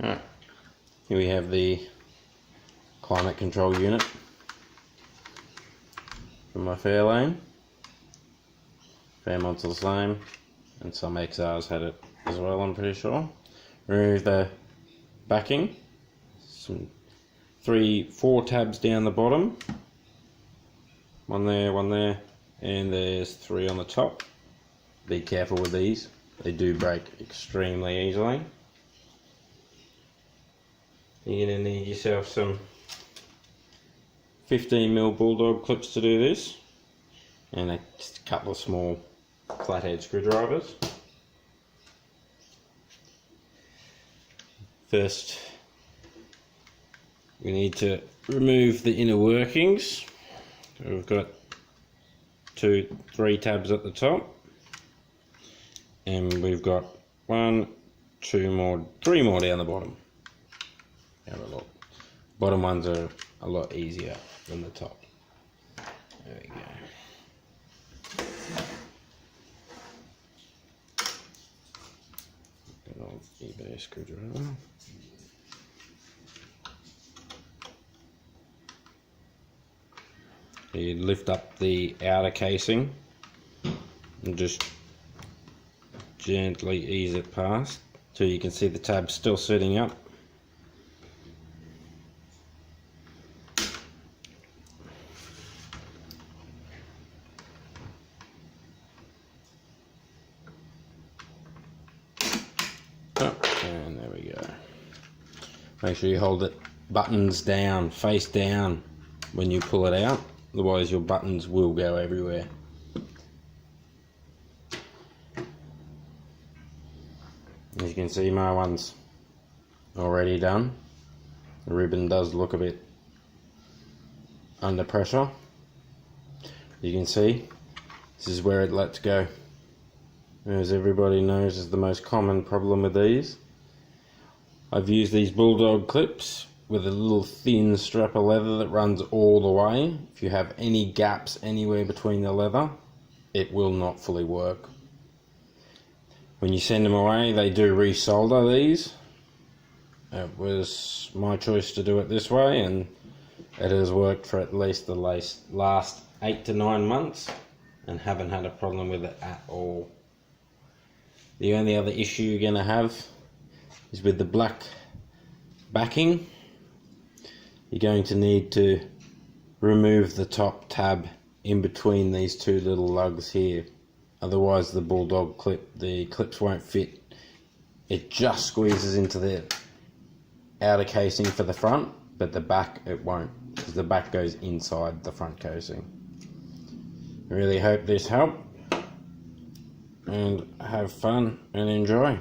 Alright, here we have the climate control unit for my fairlane. Fairmonts are the same, and some XRs had it as well, I'm pretty sure. Remove the backing, some 4 tabs down the bottom, one there, and there's 3 on the top. Be careful with these, they do break extremely easily. You're going to need yourself some 15mm bulldog clips to do this, and just a couple of small flathead screwdrivers. First, we need to remove the inner workings. So we've got 3 tabs at the top, and we've got 1, 2 more, 3 more down the bottom. Have a look. Bottom ones are a lot easier than the top. There we go. Good old eBay screwdriver. You lift up the outer casing and just gently ease it past till you can see the tabs still sitting up. And there we go. Make sure you hold it buttons down, face down when you pull it out, otherwise your buttons will go everywhere. As you can see, my one's already done. The ribbon does look a bit under pressure. You can see this is where it lets go. As everybody knows, is the most common problem with these. I've used these bulldog clips with a little thin strap of leather that runs all the way. If you have any gaps anywhere between the leather, it will not fully work. When you send them away, they do resolder these. It was my choice to do it this way, and it has worked for at least the last 8 to 9 months, and haven't had a problem with it at all. The only other issue you're going to have is with the black backing. You're going to need to remove the top tab in between these 2 little lugs here. Otherwise the bulldog the clips won't fit. It just squeezes into the outer casing for the front, but the back it won't, because the back goes inside the front casing. I really hope this helped, and have fun and enjoy.